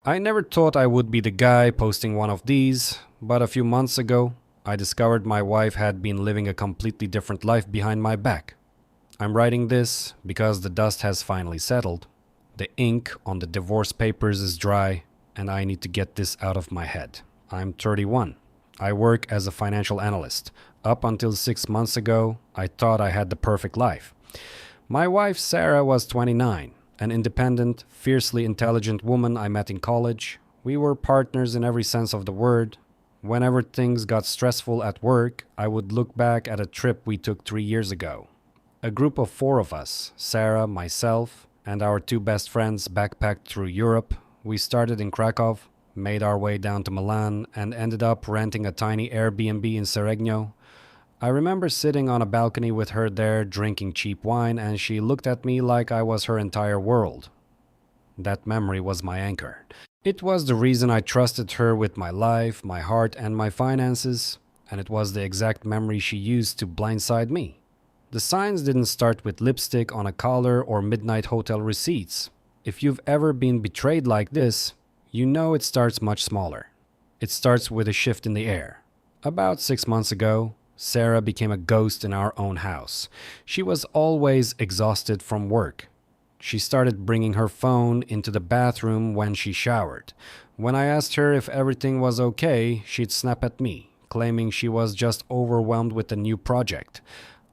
I never thought I would be the guy posting one of these, but a few months ago, I discovered my wife had been living a completely different life behind my back. I'm writing this because the dust has finally settled. The ink on the divorce papers is dry, and I need to get this out of my head. I'm 31. I work as a financial analyst. Up until 6 months ago, I thought I had the perfect life. My wife Sarah was 29, an independent, fiercely intelligent woman I met in college. We were partners in every sense of the word. Whenever things got stressful at work, I would look back at a trip we took 3 years ago. A group of four of us, Sarah, myself, and our two best friends, backpacked through Europe. We started in Krakow, made our way down to Milan, and ended up renting a tiny Airbnb in Seregno. I remember sitting on a balcony with her there, drinking cheap wine, and she looked at me like I was her entire world. That memory was my anchor. It was the reason I trusted her with my life, my heart, and my finances, and it was the exact memory she used to blindside me. The signs didn't start with lipstick on a collar or midnight hotel receipts. If you've ever been betrayed like this, you know it starts much smaller. It starts with a shift in the air. About 6 months ago, Sarah became a ghost in our own house. She was always exhausted from work. She started bringing her phone into the bathroom when she showered. When I asked her if everything was okay, she'd snap at me, claiming she was just overwhelmed with a new project.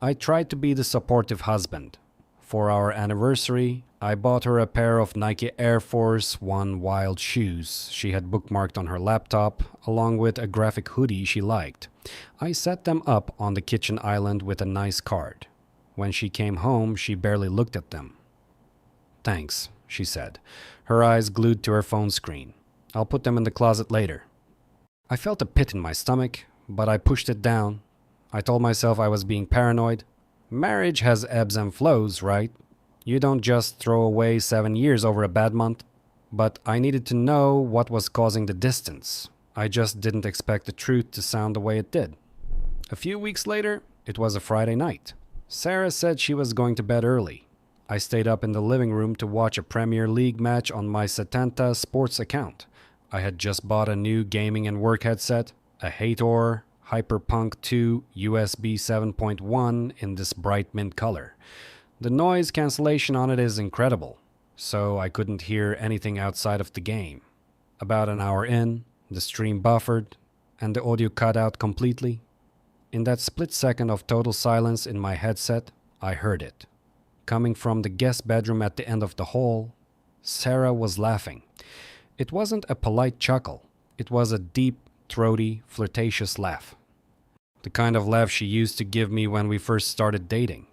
I tried to be the supportive husband. For our anniversary, I bought her a pair of Nike Air Force One Wild shoes she had bookmarked on her laptop, along with a graphic hoodie she liked. I set them up on the kitchen island with a nice card. When she came home, she barely looked at them. "Thanks," she said, her eyes glued to her phone screen. "I'll put them in the closet later." I felt a pit in my stomach, but I pushed it down. I told myself I was being paranoid. Marriage has ebbs and flows, right? You don't just throw away 7 years over a bad month. But I needed to know what was causing the distance. I just didn't expect the truth to sound the way it did. A few weeks later, it was a Friday night. Sarah said she was going to bed early. I stayed up in the living room to watch a Premier League match on my Setanta Sports account. I had just bought a new gaming and work headset, a Hator Hyperpunk 2 USB 7.1 in this bright mint color. The noise cancellation on it is incredible, so I couldn't hear anything outside of the game. About an hour in, the stream buffered, and the audio cut out completely. In that split second of total silence in my headset, I heard it. Coming from the guest bedroom at the end of the hall, Sarah was laughing. It wasn't a polite chuckle. It was a deep, throaty, flirtatious laugh. The kind of laugh she used to give me when we first started dating.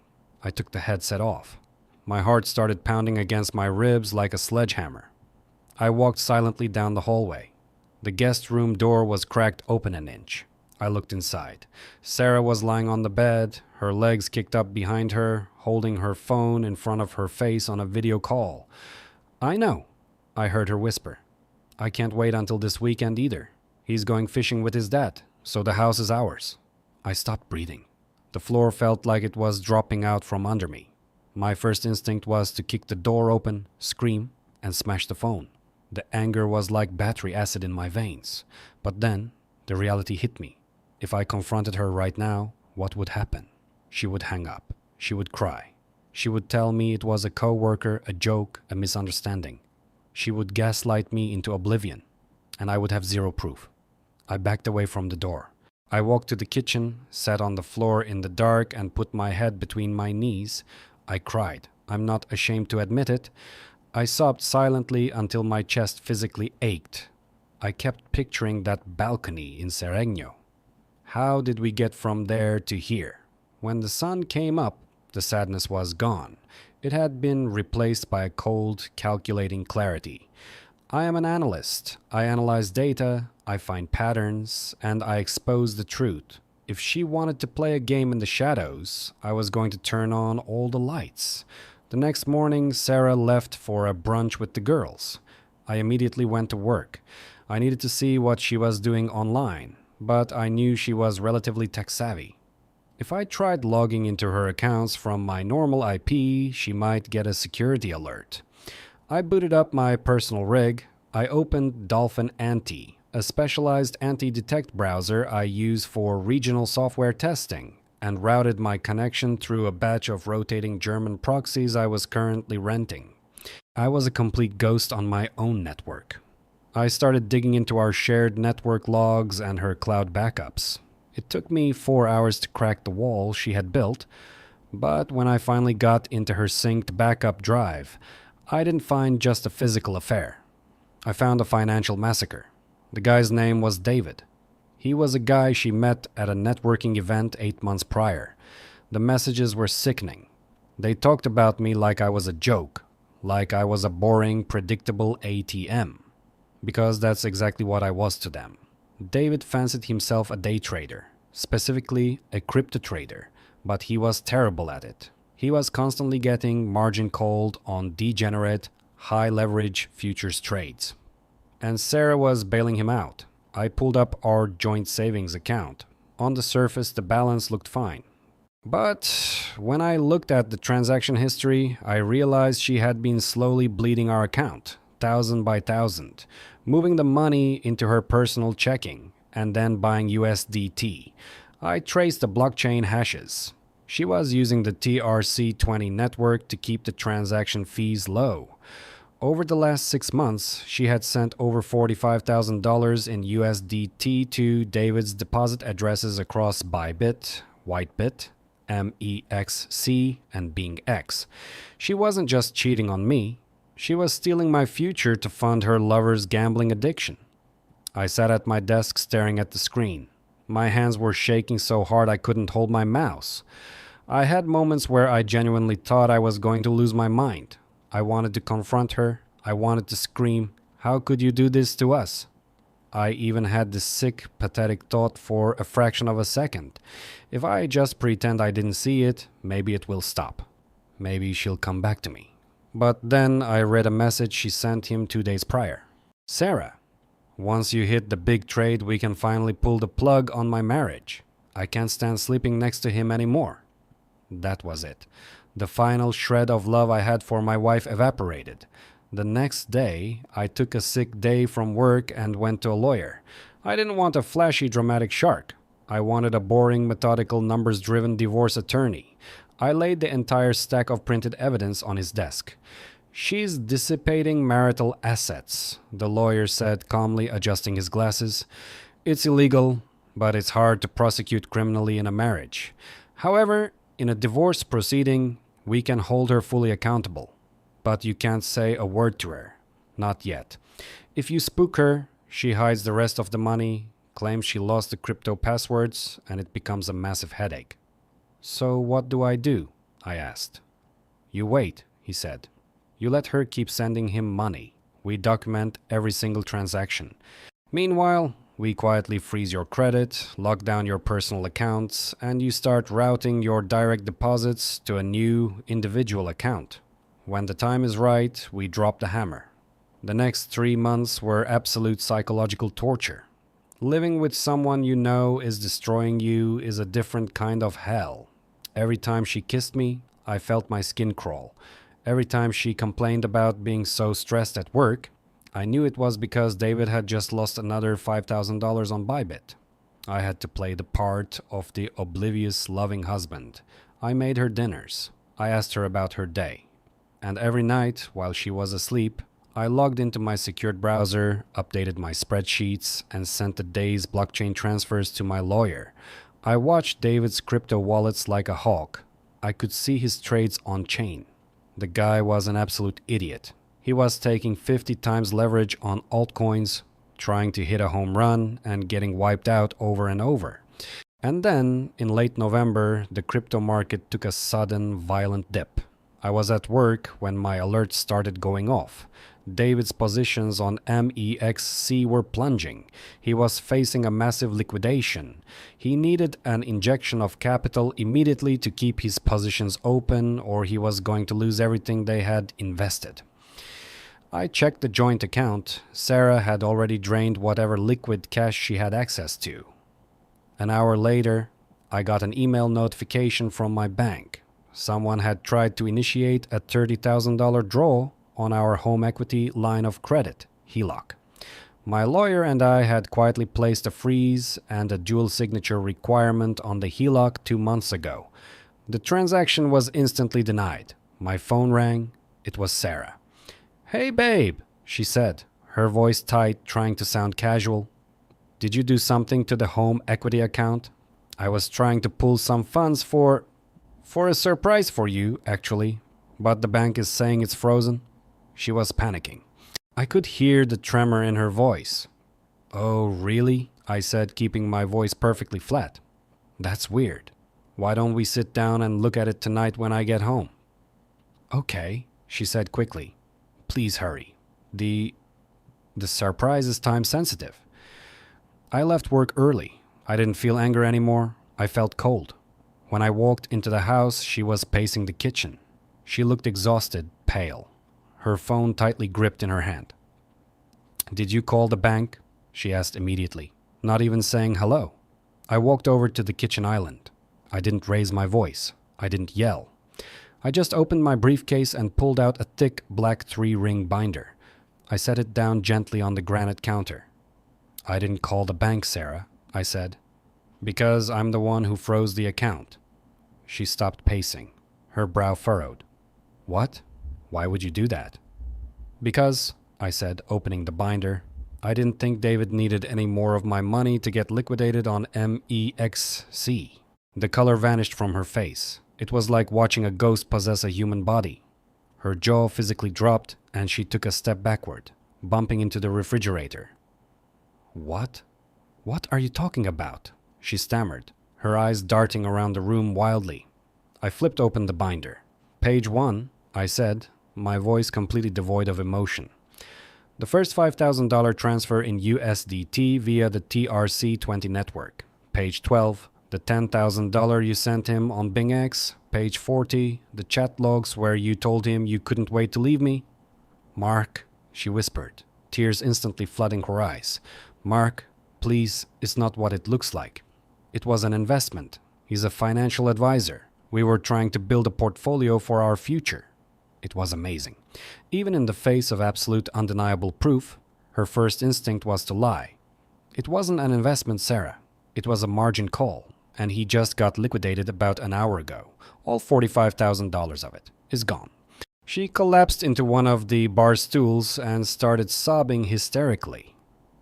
I took the headset off. My heart started pounding against my ribs like a sledgehammer. I walked silently down the hallway. The guest room door was cracked open an inch. I looked inside. Sarah was lying on the bed, her legs kicked up behind her, holding her phone in front of her face on a video call. "I know," I heard her whisper. "I can't wait until this weekend either. He's going fishing with his dad, so the house is ours." I stopped breathing. The floor felt like it was dropping out from under me. My first instinct was to kick the door open, scream, and smash the phone. The anger was like battery acid in my veins. But then, the reality hit me. If I confronted her right now, what would happen? She would hang up. She would cry. She would tell me it was a coworker, a joke, a misunderstanding. She would gaslight me into oblivion, and I would have zero proof. I backed away from the door. I walked to the kitchen, sat on the floor in the dark, and put my head between my knees. I cried. I'm not ashamed to admit it. I sobbed silently until my chest physically ached. I kept picturing that balcony in Seregno. How did we get from there to here? When the sun came up, the sadness was gone. It had been replaced by a cold, calculating clarity. I am an analyst. I analyze data, I find patterns, and I expose the truth. If she wanted to play a game in the shadows, I was going to turn on all the lights. The next morning, Sarah left for a brunch with the girls. I immediately went to work. I needed to see what she was doing online, but I knew she was relatively tech-savvy. If I tried logging into her accounts from my normal IP, she might get a security alert. I booted up my personal rig, I opened Dolphin Anti, a specialized anti-detect browser I use for regional software testing, and routed my connection through a batch of rotating German proxies I was currently renting. I was a complete ghost on my own network. I started digging into our shared network logs and her cloud backups. It took me 4 hours to crack the wall she had built, but when I finally got into her synced backup drive, I didn't find just a physical affair. I found a financial massacre. The guy's name was David. He was a guy she met at a networking event 8 months prior. The messages were sickening. They talked about me like I was a joke, like I was a boring, predictable ATM. Because that's exactly what I was to them. David fancied himself a day trader, specifically a crypto trader, but he was terrible at it. He was constantly getting margin called on degenerate, high-leverage futures trades. And Sarah was bailing him out. I pulled up our joint savings account. On the surface, the balance looked fine. But when I looked at the transaction history, I realized she had been slowly bleeding our account, thousand by thousand, moving the money into her personal checking, and then buying USDT. I traced the blockchain hashes. She was using the TRC20 network to keep the transaction fees low. Over the last 6 months, she had sent over $45,000 in USDT to David's deposit addresses across Bybit, Whitebit, MEXC, and BingX. She wasn't just cheating on me. She was stealing my future to fund her lover's gambling addiction. I sat at my desk staring at the screen. My hands were shaking so hard I couldn't hold my mouse. I had moments where I genuinely thought I was going to lose my mind. I wanted to confront her. I wanted to scream, "How could you do this to us?" I even had this sick, pathetic thought for a fraction of a second. If I just pretend I didn't see it, maybe it will stop. Maybe she'll come back to me. But then I read a message she sent him 2 days prior. "Sarah, once you hit the big trade, we can finally pull the plug on my marriage. I can't stand sleeping next to him anymore." That was it. The final shred of love I had for my wife evaporated. The next day, I took a sick day from work and went to a lawyer. I didn't want a flashy, dramatic shark. I wanted a boring, methodical, numbers-driven divorce attorney. I laid the entire stack of printed evidence on his desk. "She's dissipating marital assets," the lawyer said, calmly adjusting his glasses. "It's illegal, but it's hard to prosecute criminally in a marriage. However, in a divorce proceeding, we can hold her fully accountable. But you can't say a word to her. Not yet. If you spook her, she hides the rest of the money, claims she lost the crypto passwords, and it becomes a massive headache." "So what do?" I asked. "You wait," he said. "You let her keep sending him money. We document every single transaction. Meanwhile, we quietly freeze your credit, lock down your personal accounts, and you start routing your direct deposits to a new individual account. When the time is right, we drop the hammer." The next 3 months were absolute psychological torture. Living with someone you know is destroying you is a different kind of hell. Every time she kissed me, I felt my skin crawl. Every time she complained about being so stressed at work, I knew it was because David had just lost another $5,000 on Bybit. I had to play the part of the oblivious, loving husband. I made her dinners. I asked her about her day. And every night, while she was asleep, I logged into my secured browser, updated my spreadsheets, and sent the day's blockchain transfers to my lawyer. I watched David's crypto wallets like a hawk. I could see his trades on chain. The guy was an absolute idiot. He was taking 50 times leverage on altcoins, trying to hit a home run and getting wiped out over and over. And then, in late November, the crypto market took a sudden, violent dip. I was at work when my alerts started going off. David's positions on MEXC were plunging. He was facing a massive liquidation. He needed an injection of capital immediately to keep his positions open, or he was going to lose everything they had invested. I checked the joint account. Sarah had already drained whatever liquid cash she had access to. An hour later, I got an email notification from my bank. Someone had tried to initiate a $30,000 draw on our home equity line of credit. HELOC. My lawyer and I had quietly placed a freeze and a dual signature requirement on the HELOC 2 months ago. The transaction was instantly denied. My phone rang. It was Sarah. "Hey babe," she said, her voice tight, trying to sound casual. "Did you do something to the home equity account? I was trying to pull some funds for a surprise for you, actually, but the bank is saying it's frozen." She was panicking. I could hear the tremor in her voice. "Oh, really?" I said, keeping my voice perfectly flat. "That's weird. Why don't we sit down and look at it tonight when I get home?" "Okay," she said quickly. "Please hurry. The surprise is time sensitive." I left work early. I didn't feel anger anymore. I felt cold. When I walked into the house, she was pacing the kitchen. She looked exhausted, pale, her phone tightly gripped in her hand. "Did you call the bank?" she asked immediately, not even saying hello. I walked over to the kitchen island. I didn't raise my voice. I didn't yell. I just opened my briefcase and pulled out a thick black 3-ring binder. I set it down gently on the granite counter. "I didn't call the bank, Sarah," I said, "because I'm the one who froze the account." She stopped pacing, her brow furrowed. "What? Why would you do that?" "Because," I said, opening the binder, "I didn't think David needed any more of my money to get liquidated on MEXC. The color vanished from her face. It was like watching a ghost possess a human body. Her jaw physically dropped, and she took a step backward, bumping into the refrigerator. "What? What are you talking about?" she stammered, her eyes darting around the room wildly. I flipped open the binder. "Page 1, I said, my voice completely devoid of emotion. "The first $5,000 transfer in USDT via the TRC20 network. Page 12, the $10,000 you sent him on BingX. Page 40, the chat logs where you told him you couldn't wait to leave me." "Mark," she whispered, tears instantly flooding her eyes. "Mark, please, it's not what it looks like. It was an investment. He's a financial advisor. We were trying to build a portfolio for our future." It was amazing. Even in the face of absolute undeniable proof, her first instinct was to lie. "It wasn't an investment, Sarah. It was a margin call, and he just got liquidated about an hour ago. All $45,000 of it is gone." She collapsed into one of the bar stools and started sobbing hysterically.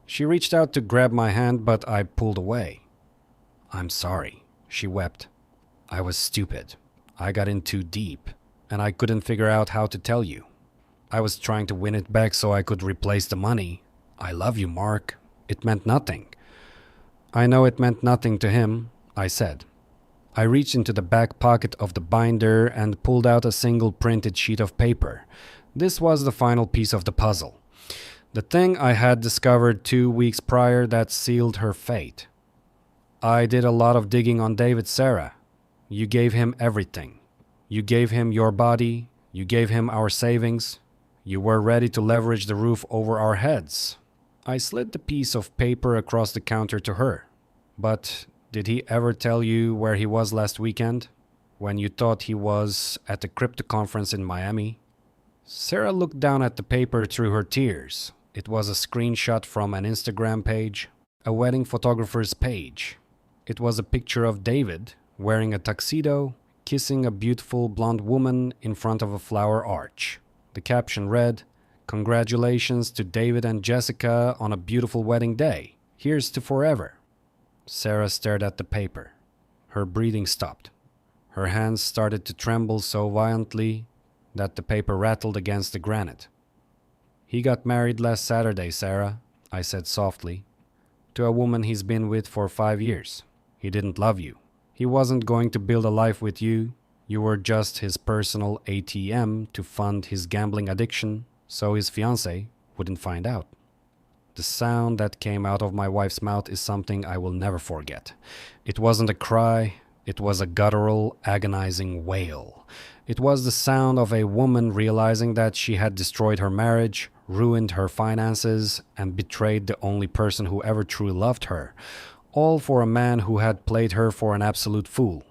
She reached out to grab my hand, but I pulled away. "I'm sorry," she wept. "I was stupid. I got in too deep, and I couldn't figure out how to tell you. I was trying to win it back so I could replace the money. I love you, Mark. It meant nothing." "I know it meant nothing to him," I said. I reached into the back pocket of the binder and pulled out a single printed sheet of paper. This was the final piece of the puzzle. The thing I had discovered 2 weeks prior that sealed her fate. "I did a lot of digging on David, Sarah. You gave him everything. You gave him your body. You gave him our savings. You were ready to leverage the roof over our heads." I slid the piece of paper across the counter to her. "But did he ever tell you where he was last weekend? When you thought he was at the crypto conference in Miami?" Sarah looked down at the paper through her tears. It was a screenshot from an Instagram page, a wedding photographer's page. It was a picture of David wearing a tuxedo, kissing a beautiful blonde woman in front of a flower arch. The caption read, "Congratulations to David and Jessica on a beautiful wedding day. Here's to forever." Sarah stared at the paper. Her breathing stopped. Her hands started to tremble so violently that the paper rattled against the granite. "He got married last Saturday, Sarah," I said softly, "to a woman he's been with for 5 years. He didn't love you. He wasn't going to build a life with you. You were just his personal ATM to fund his gambling addiction, so his fiancée wouldn't find out." The sound that came out of my wife's mouth is something I will never forget. It wasn't a cry, it was a guttural, agonizing wail. It was the sound of a woman realizing that she had destroyed her marriage, ruined her finances, and betrayed the only person who ever truly loved her, all for a man who had played her for an absolute fool.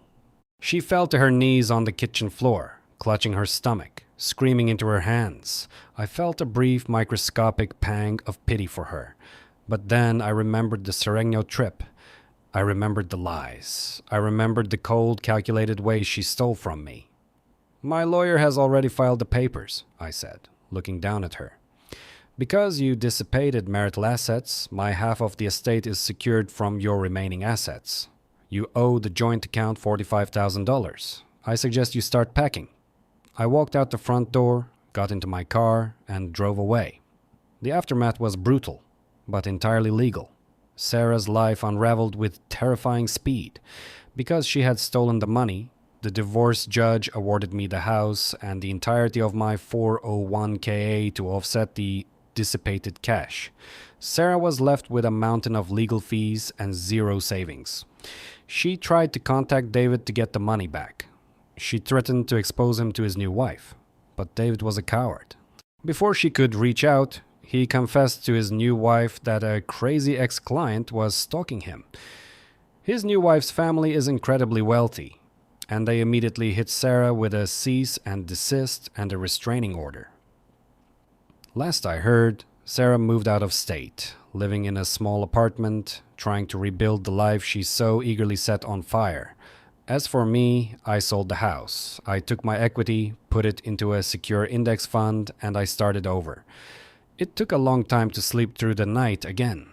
She fell to her knees on the kitchen floor, clutching her stomach, screaming into her hands. I felt a brief microscopic pang of pity for her. But then I remembered the Sereno trip. I remembered the lies. I remembered the cold, calculated way she stole from me. "My lawyer has already filed the papers," I said, looking down at her. "Because you dissipated marital assets, my half of the estate is secured from your remaining assets. You owe the joint account $45,000. I suggest you start packing." I walked out the front door, got into my car, and drove away. The aftermath was brutal, but entirely legal. Sarah's life unraveled with terrifying speed. Because she had stolen the money, the divorce judge awarded me the house and the entirety of my 401k to offset the dissipated cash. Sarah was left with a mountain of legal fees and zero savings. She tried to contact David to get the money back. She threatened to expose him to his new wife, but David was a coward. Before she could reach out, he confessed to his new wife that a crazy ex-client was stalking him. His new wife's family is incredibly wealthy, and they immediately hit Sarah with a cease and desist and a restraining order. Last I heard, Sarah moved out of state, living in a small apartment, trying to rebuild the life she so eagerly set on fire. As for me, I sold the house. I took my equity, put it into a secure index fund, and I started over. It took a long time to sleep through the night again.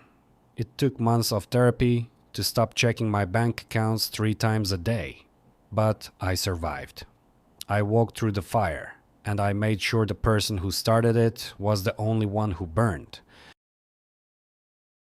It took months of therapy to stop checking my bank accounts 3 times a day. But I survived. I walked through the fire, and I made sure the person who started it was the only one who burned.